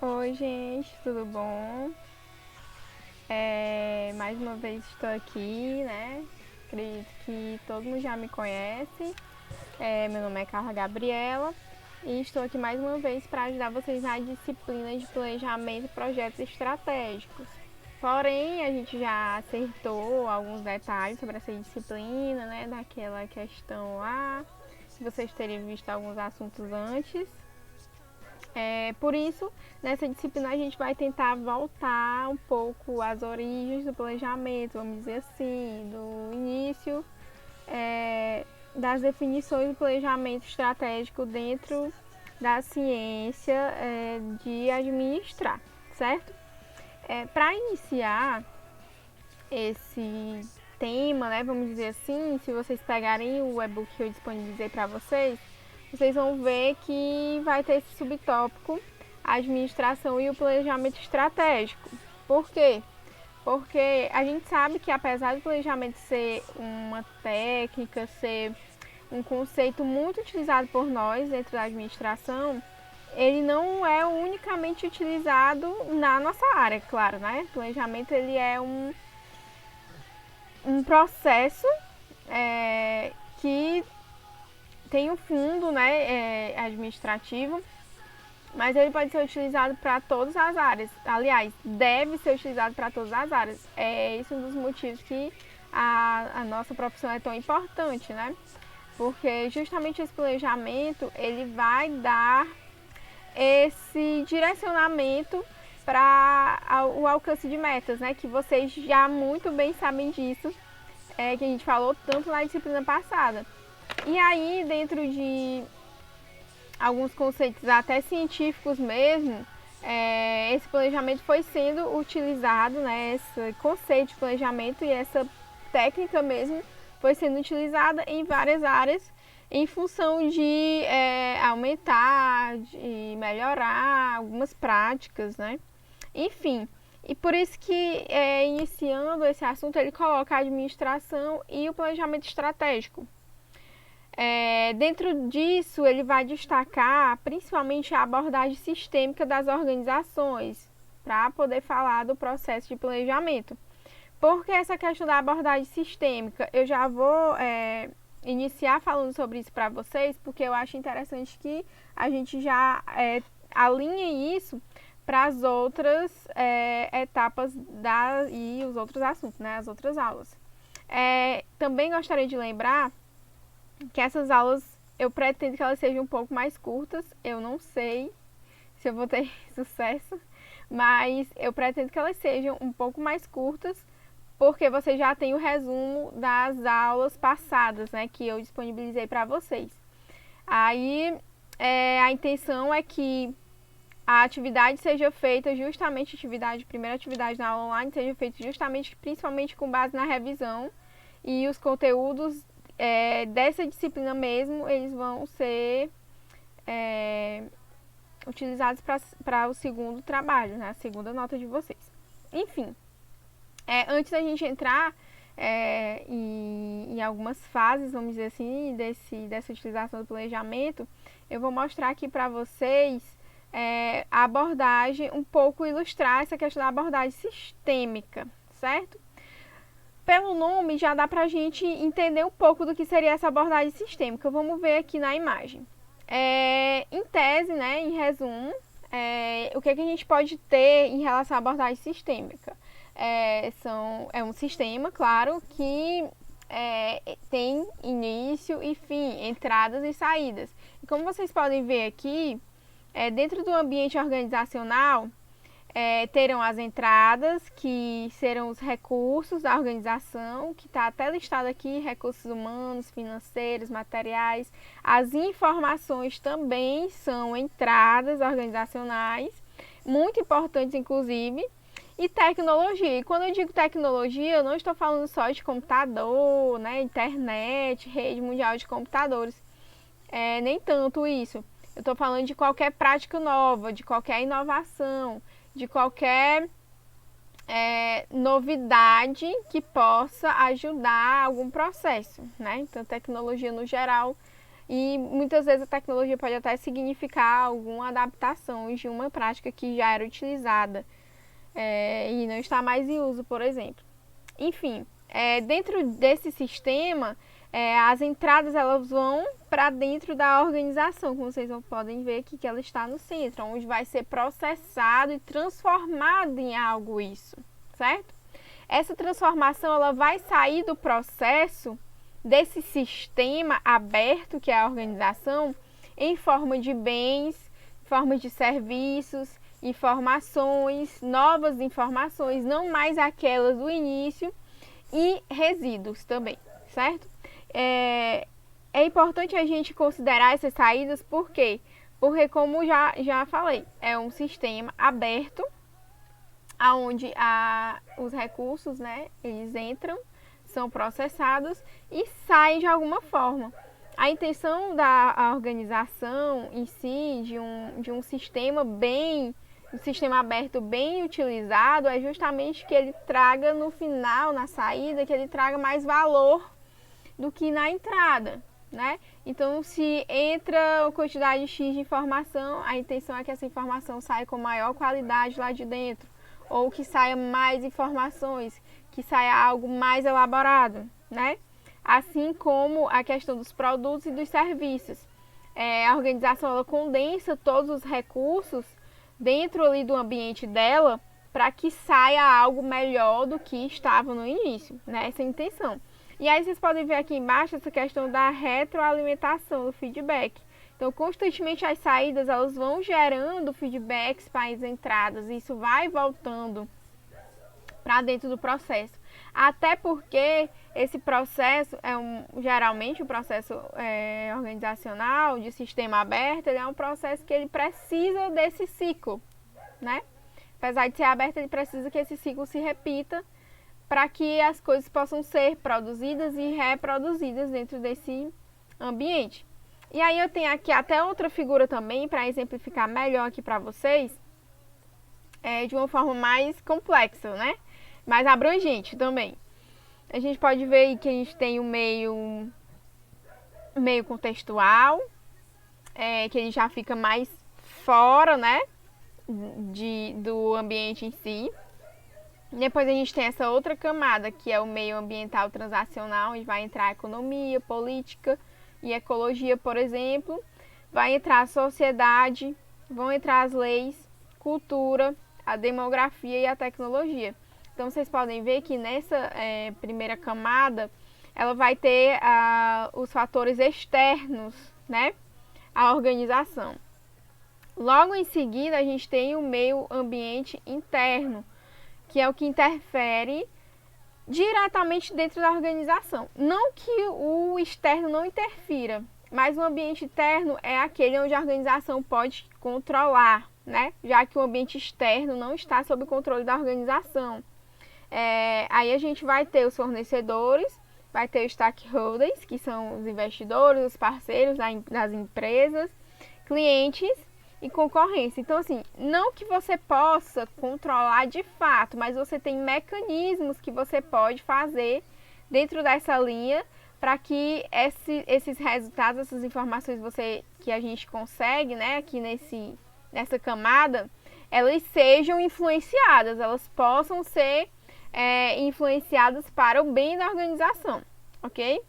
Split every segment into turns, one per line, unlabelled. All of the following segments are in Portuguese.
Oi, gente, tudo bom? Mais uma vez estou aqui, né? Acredito que todo mundo já me conhece. Meu nome é Carla Gabriela e estou aqui mais uma vez para ajudar vocês na disciplina de planejamento e projetos estratégicos. Porém, a gente já acertou alguns detalhes sobre essa disciplina, né? Daquela questão lá, se vocês terem visto alguns assuntos antes. Por isso, nessa disciplina a gente vai tentar voltar um pouco às origens do planejamento, vamos dizer assim, do início das definições do planejamento estratégico dentro da ciência de administrar, certo? Para iniciar esse tema, né, vamos dizer assim, se vocês pegarem o e-book que eu disponibilizei para vocês, vocês vão ver que vai ter esse subtópico, a administração e o planejamento estratégico. Por quê? Porque a gente sabe que apesar do planejamento ser uma técnica, ser um conceito muito utilizado por nós dentro da administração, ele não é unicamente utilizado na nossa área, claro, né? O planejamento ele é um processo que tem um fundo, né, administrativo, mas ele pode ser utilizado para todas as áreas. Aliás, deve ser utilizado para todas as áreas. Esse um dos motivos que a nossa profissão é tão importante, né? Porque justamente esse planejamento ele vai dar esse direcionamento para o alcance de metas, né? Que vocês já muito bem sabem disso, que a gente falou tanto na disciplina passada. E aí, dentro de alguns conceitos até científicos mesmo, esse planejamento foi sendo utilizado, né? Esse conceito de planejamento e essa técnica mesmo foi sendo utilizada em várias áreas em função de aumentar, de melhorar algumas práticas, né? Enfim, e por isso que iniciando esse assunto ele coloca a administração e o planejamento estratégico. Dentro disso, ele vai destacar principalmente a abordagem sistêmica das organizações, para poder falar do processo de planejamento. Porque essa questão da abordagem sistêmica, eu já vou iniciar falando sobre isso para vocês, porque eu acho interessante que a gente já alinhe isso para as outras etapas e os outros assuntos, né, as outras aulas. Também gostaria de lembrar que essas aulas eu pretendo que elas sejam um pouco mais curtas. Eu não sei se eu vou ter sucesso, mas eu pretendo que elas sejam um pouco mais curtas, porque você já tem o resumo das aulas passadas, né, que eu disponibilizei para vocês. Aí a intenção é que a atividade seja feita justamente, primeira atividade na aula online seja feita justamente, principalmente com base na revisão, e os conteúdos dessa disciplina mesmo, eles vão ser utilizados para o segundo trabalho, né? A segunda nota de vocês. Enfim, antes da gente entrar em algumas fases, vamos dizer assim, dessa utilização do planejamento, eu vou mostrar aqui para vocês a abordagem, um pouco ilustrar essa questão da abordagem sistêmica, certo? Pelo nome já dá para a gente entender um pouco do que seria essa abordagem sistêmica. Vamos ver aqui na imagem. Em tese, né, em resumo, o que a gente pode ter em relação à abordagem sistêmica? É um sistema, claro, que tem início e fim, entradas e saídas. E como vocês podem ver aqui, dentro do ambiente organizacional, terão as entradas, que serão os recursos da organização, que está até listado aqui, recursos humanos, financeiros, materiais. As informações também são entradas organizacionais, muito importantes inclusive, e tecnologia. E quando eu digo tecnologia, eu não estou falando só de computador, né, internet, rede mundial de computadores, nem tanto isso. Eu estou falando de qualquer prática nova, de qualquer inovação, de qualquer novidade que possa ajudar algum processo, né? Então, tecnologia no geral E muitas vezes a tecnologia pode até significar alguma adaptação de uma prática que já era utilizada e não está mais em uso, por exemplo. Enfim, dentro desse sistema, as entradas elas vão para dentro da organização, como vocês podem ver aqui que ela está no centro, onde vai ser processado e transformado em algo isso, certo? Essa transformação ela vai sair do processo desse sistema aberto que é a organização em forma de bens, forma de serviços, informações, novas informações, não mais aquelas do início, e resíduos também, certo? É importante a gente considerar essas saídas, por quê? Porque, como já falei, é um sistema aberto, onde os recursos, né, eles entram, são processados e saem de alguma forma. A intenção da organização em si, de um sistema um sistema aberto bem utilizado, é justamente que ele traga no final, na saída, que ele traga mais valor do que na entrada, né? Então, se entra uma quantidade X de informação, a intenção é que essa informação saia com maior qualidade lá de dentro, ou que saia mais informações, que saia algo mais elaborado, né? Assim como a questão dos produtos e dos serviços. A organização ela condensa todos os recursos dentro ali do ambiente dela para que saia algo melhor do que estava no início, né? Essa é a intenção. E aí vocês podem ver aqui embaixo essa questão da retroalimentação, do feedback. Então, constantemente as saídas elas vão gerando feedbacks para as entradas, e isso vai voltando para dentro do processo. Até porque esse processo geralmente o processo organizacional de sistema aberto, ele é um processo que ele precisa desse ciclo, né? Apesar de ser aberto, ele precisa que esse ciclo se repita para que as coisas possam ser produzidas e reproduzidas dentro desse ambiente. E aí eu tenho aqui até outra figura também para exemplificar melhor aqui para vocês, de uma forma mais complexa, né? Mais abrangente também. A gente pode ver aí que a gente tem o meio contextual, que ele já fica mais fora, né, do ambiente em si. Depois a gente tem essa outra camada, que é o meio ambiental transacional, onde vai entrar a economia, política e ecologia, por exemplo. Vai entrar a sociedade, vão entrar as leis, cultura, a demografia e a tecnologia. Então, vocês podem ver que nessa primeira camada, ela vai ter os fatores externos, né, à organização. Logo em seguida, a gente tem o meio ambiente interno, que é o que interfere diretamente dentro da organização. Não que o externo não interfira, mas o ambiente interno é aquele onde a organização pode controlar, né, já que o ambiente externo não está sob o controle da organização. Aí a gente vai ter os fornecedores, vai ter os stakeholders, que são os investidores, os parceiros das empresas, clientes e concorrência. Então, assim, não que você possa controlar de fato, mas você tem mecanismos que você pode fazer dentro dessa linha para que esses resultados, essas informações que a gente consegue, né, aqui nessa camada, elas sejam influenciadas, elas possam ser influenciadas para o bem da organização, ok?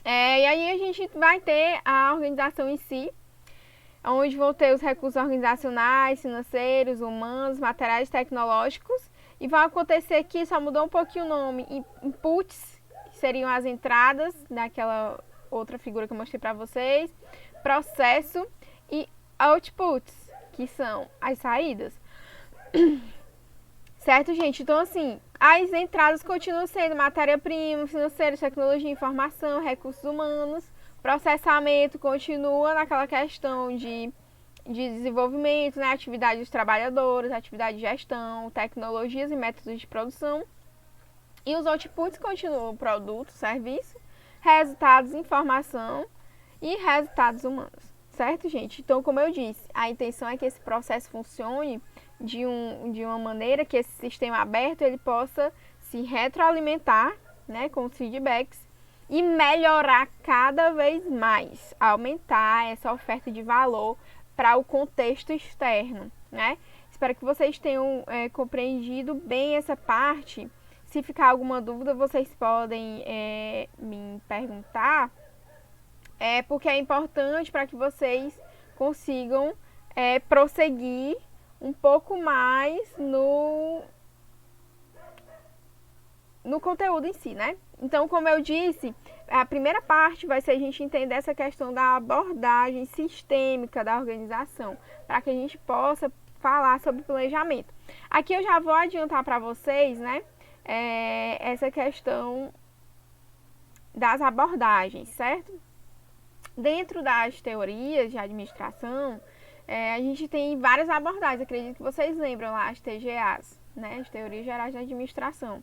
E aí a gente vai ter a organização em si, onde vão ter os recursos organizacionais, financeiros, humanos, materiais tecnológicos, e vai acontecer aqui, só mudou um pouquinho o nome, inputs, que seriam as entradas, daquela outra figura que eu mostrei para vocês, processo e outputs, que são as saídas. Certo, gente? Então, assim, as entradas continuam sendo matéria-prima, financeira, tecnologia, informação, recursos humanos. Processamento continua naquela questão de desenvolvimento, né? Atividade dos trabalhadores, atividade de gestão, tecnologias e métodos de produção. E os outputs continuam produto, serviço, resultados, informação e resultados humanos. Certo, gente? Então, como eu disse, a intenção é que esse processo funcione de uma maneira que esse sistema aberto ele possa se retroalimentar, né, com os feedbacks e melhorar cada vez mais, aumentar essa oferta de valor para o contexto externo, né? Espero que vocês tenham compreendido bem essa parte. Se ficar alguma dúvida, vocês podem me perguntar, porque é importante para que vocês consigam prosseguir um pouco mais no conteúdo em si, né? Então, como eu disse, a primeira parte vai ser a gente entender essa questão da abordagem sistêmica da organização, para que a gente possa falar sobre planejamento. Aqui eu já vou adiantar para vocês, né, essa questão das abordagens, certo? Dentro das teorias de administração, a gente tem várias abordagens, acredito que vocês lembram lá, as TGAs, né, as Teorias Gerais de Administração.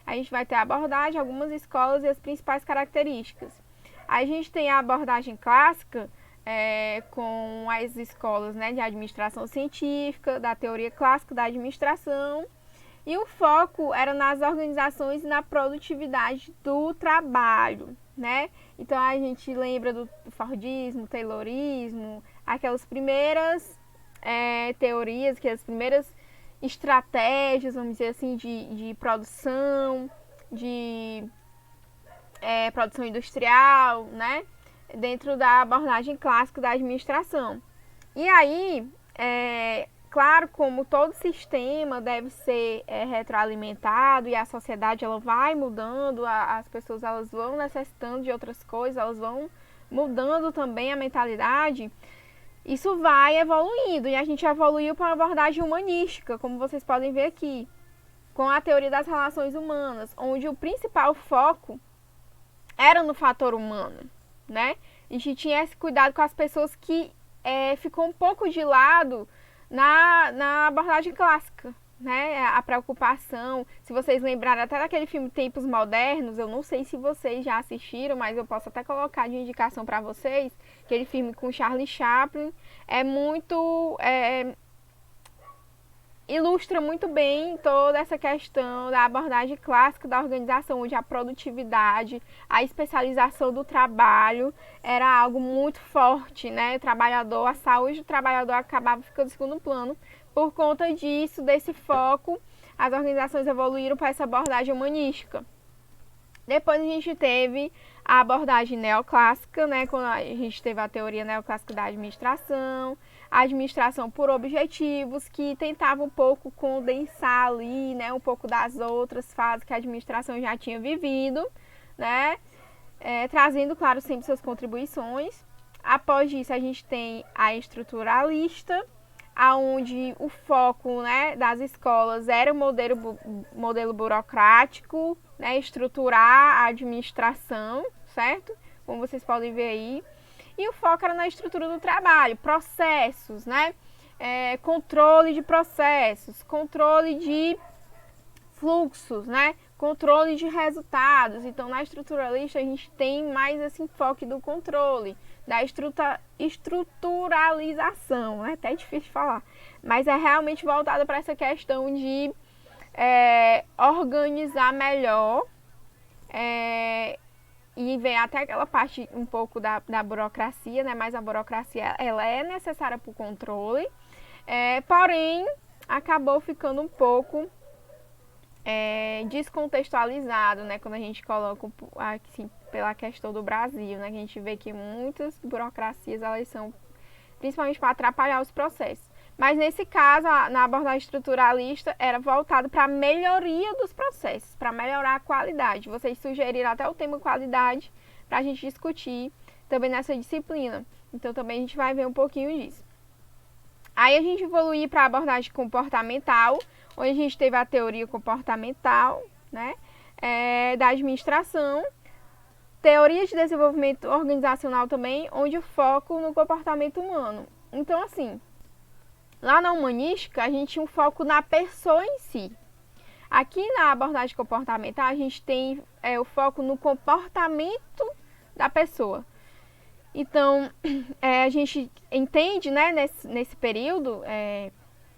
A gente vai ter a abordagem, algumas escolas e as principais características. Aí a gente tem a abordagem clássica, com as escolas, né, de administração científica, da teoria clássica da administração, e o foco era nas organizações e na produtividade do trabalho, né? Então a gente lembra do Fordismo, Taylorismo, aquelas primeiras teorias, que as primeiras estratégias, vamos dizer assim, de produção, de produção industrial, né? Dentro da abordagem clássica da administração. E aí, claro, como todo sistema deve ser retroalimentado e a sociedade ela vai mudando, as pessoas elas vão necessitando de outras coisas, elas vão mudando também a mentalidade, isso vai evoluindo, e a gente evoluiu para uma abordagem humanística, como vocês podem ver aqui, com a teoria das relações humanas, onde o principal foco era no fator humano, né? A gente tinha esse cuidado com as pessoas que ficou um pouco de lado na abordagem clássica, né? A preocupação, se vocês lembrarem até daquele filme Tempos Modernos, eu não sei se vocês já assistiram, mas eu posso até colocar de indicação para vocês, aquele filme com Charlie Chaplin, ilustra muito bem toda essa questão da abordagem clássica da organização, onde a produtividade, a especialização do trabalho era algo muito forte, né? O trabalhador, a saúde do trabalhador acabava ficando em segundo plano. Por conta disso, desse foco, as organizações evoluíram para essa abordagem humanística. Depois a gente teve a abordagem neoclássica, né? Quando a gente teve a teoria neoclássica da administração, a administração por objetivos, que tentava um pouco condensar ali, né? Um pouco das outras fases que a administração já tinha vivido, né? Trazendo, claro, sempre suas contribuições. Após isso, a gente tem a estruturalista, onde o foco, né, das escolas era o modelo burocrático, né, estruturar a administração, certo? Como vocês podem ver aí. E o foco era na estrutura do trabalho, processos, né? Controle de processos, controle de fluxos, né? Controle de resultados. Então, na estruturalista, a gente tem mais esse enfoque do controle, da estruturalização, né? Até difícil de falar, mas é realmente voltada para essa questão de organizar melhor, e vem até aquela parte um pouco da burocracia, né? Mas a burocracia ela é necessária para o controle, porém acabou ficando um pouco descontextualizado, né? Quando a gente coloca assim, pela questão do Brasil, né? Que a gente vê que muitas burocracias elas são principalmente para atrapalhar os processos. Mas nesse caso, na abordagem estruturalista, era voltado para a melhoria dos processos, para melhorar a qualidade. Vocês sugeriram até o tema qualidade para a gente discutir também nessa disciplina. Então também a gente vai ver um pouquinho disso. Aí a gente evoluiu para a abordagem comportamental, onde a gente teve a teoria comportamental, né, da administração, teoria de desenvolvimento organizacional também, onde o foco no comportamento humano. Então, assim, lá na humanística, a gente tinha um foco na pessoa em si. Aqui na abordagem comportamental, a gente tem o foco no comportamento da pessoa. Então, a gente entende, né, nesse período,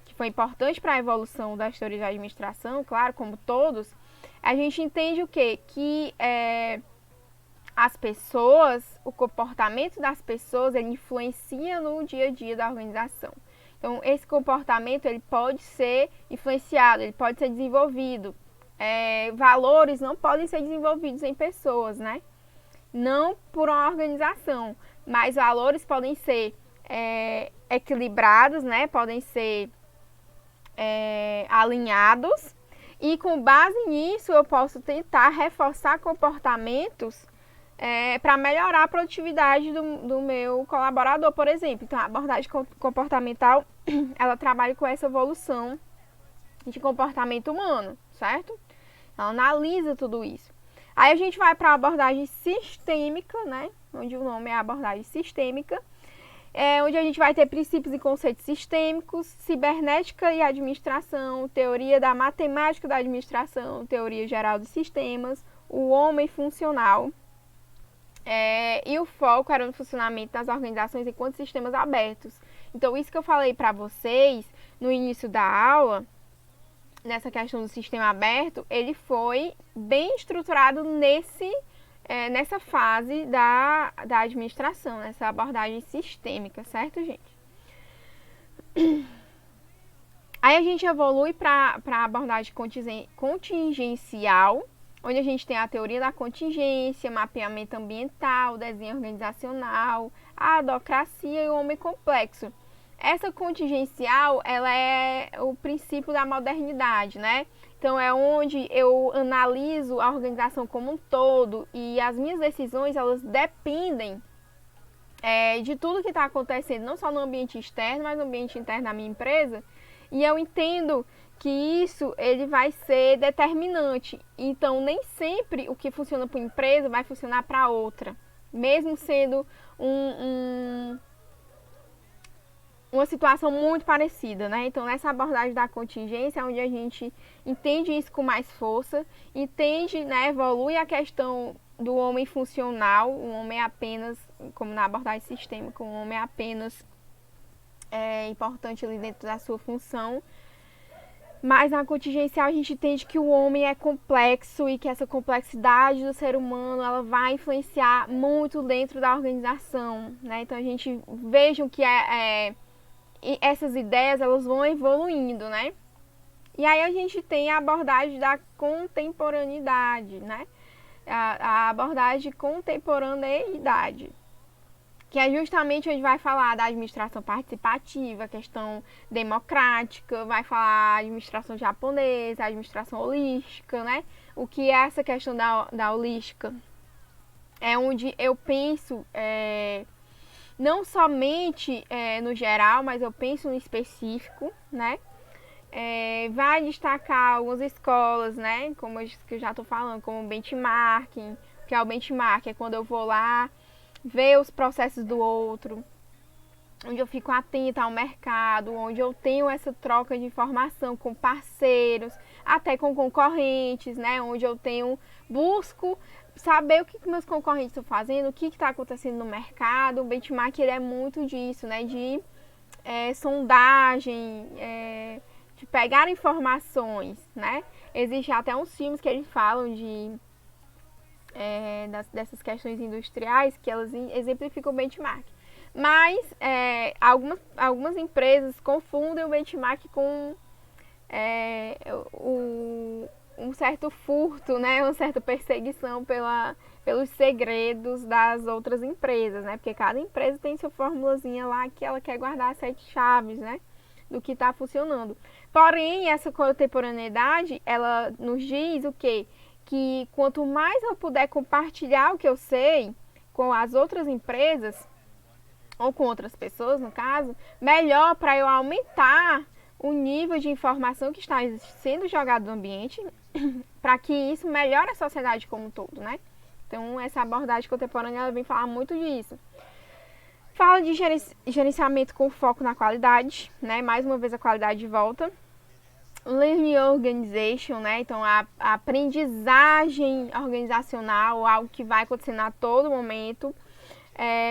que foi importante para a evolução das teorias de administração, claro, como todos, a gente entende o quê? Que as pessoas, o comportamento das pessoas, ele influencia no dia a dia da organização. Então, esse comportamento, ele pode ser influenciado, ele pode ser desenvolvido. Valores não podem ser desenvolvidos em pessoas, né? Não por uma organização, mas valores podem ser equilibrados, né? Podem ser alinhados, e com base nisso eu posso tentar reforçar comportamentos para melhorar a produtividade do meu colaborador, por exemplo. Então, a abordagem comportamental, ela trabalha com essa evolução de comportamento humano, certo? Ela analisa tudo isso. Aí a gente vai para a abordagem sistêmica, né? Onde o nome é abordagem sistêmica, onde a gente vai ter princípios e conceitos sistêmicos, cibernética e administração, teoria da matemática da administração, teoria geral dos sistemas, o homem funcional, e o foco era no funcionamento das organizações enquanto sistemas abertos. Então, isso que eu falei para vocês no início da aula, nessa questão do sistema aberto, ele foi bem estruturado nessa fase da administração, nessa abordagem sistêmica, certo, gente? Aí a gente evolui para a abordagem contingencial, onde a gente tem a teoria da contingência, mapeamento ambiental, desenho organizacional, a adocracia e o homem complexo. Essa contingencial, ela é o princípio da modernidade, né? Então, é onde eu analiso a organização como um todo e as minhas decisões, elas dependem de tudo que está acontecendo, não só no ambiente externo, mas no ambiente interno da minha empresa. E eu entendo que isso, ele vai ser determinante. Então, nem sempre o que funciona para uma empresa vai funcionar para outra, mesmo sendo uma situação muito parecida, né? Então, nessa abordagem da contingência, onde a gente entende isso com mais força, entende, né, evolui a questão do homem funcional, um homem apenas, como na abordagem sistêmica, um homem apenas importante ali dentro da sua função. Mas na contingencial a gente entende que o homem é complexo e que essa complexidade do ser humano, ela vai influenciar muito dentro da organização, né? Então, a gente vejam que essas ideias, elas vão evoluindo, né? E aí a gente tem a abordagem da contemporaneidade, né? A abordagem de contemporaneidade, que é justamente onde vai falar da administração participativa, questão democrática, vai falar administração japonesa, administração holística, né? O que é essa questão da holística? É onde eu penso não somente no geral, mas eu penso no específico, né? Vai destacar algumas escolas, né? Como que eu já estou falando, como o benchmarking, que é o benchmark, é quando eu vou lá ver os processos do outro, onde eu fico atenta ao mercado, onde eu tenho essa troca de informação com parceiros, até com concorrentes, né? Onde eu busco saber o que meus concorrentes estão fazendo, o que está acontecendo no mercado. O benchmark, ele é muito disso, né? De sondagem, de pegar informações, né? Existem até uns filmes que eles falam dessas questões industriais, que elas exemplificam o benchmark. Mas algumas empresas confundem o benchmark com um certo furto, né? Uma certa perseguição pelos segredos das outras empresas, né? Porque cada empresa tem sua formulazinha lá que ela quer guardar 7 chaves, né? Do que está funcionando. Porém, essa contemporaneidade, ela nos diz o quê? Que quanto mais eu puder compartilhar o que eu sei com as outras empresas, ou com outras pessoas, no caso, melhor para eu aumentar o nível de informação que está sendo jogado no ambiente, para que isso melhore a sociedade como um todo, né? Então, essa abordagem contemporânea, ela vem falar muito disso. Fala de gerenciamento com foco na qualidade, né? Mais uma vez a qualidade de volta. Learning Organization, né? Então, a aprendizagem organizacional, algo que vai acontecendo a todo momento.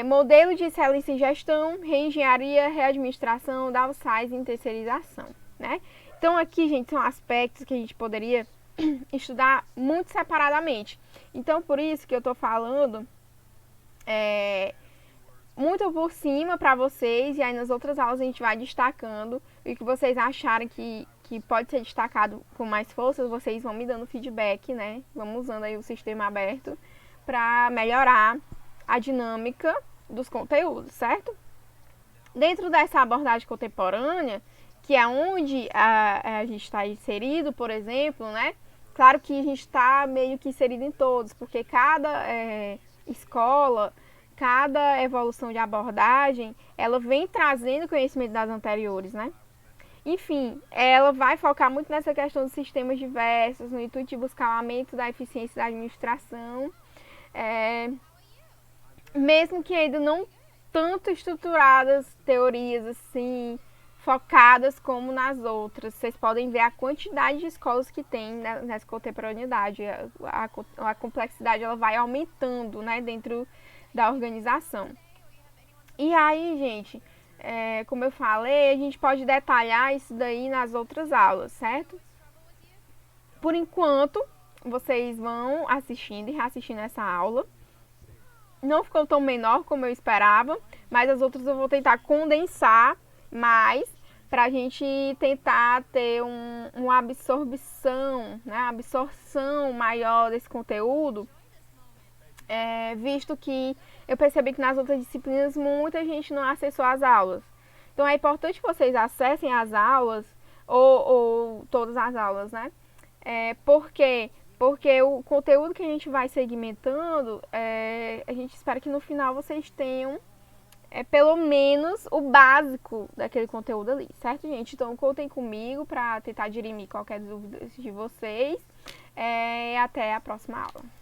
Modelo de excelência em gestão, reengenharia, readministração, downsizing e terceirização, né? Então, aqui, gente, são aspectos que a gente poderia estudar muito separadamente. Então, por isso que eu estou falando muito por cima para vocês, e aí nas outras aulas a gente vai destacando e o que vocês acharem que pode ser destacado com mais força, vocês vão me dando feedback, né? Vamos usando aí o sistema aberto para melhorar a dinâmica dos conteúdos, certo? Dentro dessa abordagem contemporânea, que é onde a gente está inserido, por exemplo, né? Claro que a gente está meio que inserido em todos, porque cada escola, cada evolução de abordagem, ela vem trazendo conhecimento das anteriores, né? Enfim, ela vai focar muito nessa questão dos sistemas diversos, no intuito de buscar o aumento da eficiência da administração, mesmo que ainda não tanto estruturadas teorias assim, focadas como nas outras. Vocês podem ver a quantidade de escolas que tem nessa contemporaneidade. A complexidade ela vai aumentando, né, dentro da organização. E aí, gente, como eu falei, a gente pode detalhar isso daí nas outras aulas, certo? Por enquanto, vocês vão assistindo e reassistindo essa aula. Não ficou tão menor como eu esperava, mas as outras eu vou tentar condensar mais para a gente tentar ter uma absorção, né, absorção maior desse conteúdo, visto que eu percebi que nas outras disciplinas muita gente não acessou as aulas. Então é importante que vocês acessem as aulas, ou todas as aulas, né? Porque o conteúdo que a gente vai segmentando, a gente espera que no final vocês tenham pelo menos o básico daquele conteúdo ali, certo, gente? Então contem comigo para tentar dirimir qualquer dúvida de vocês. Até a próxima aula.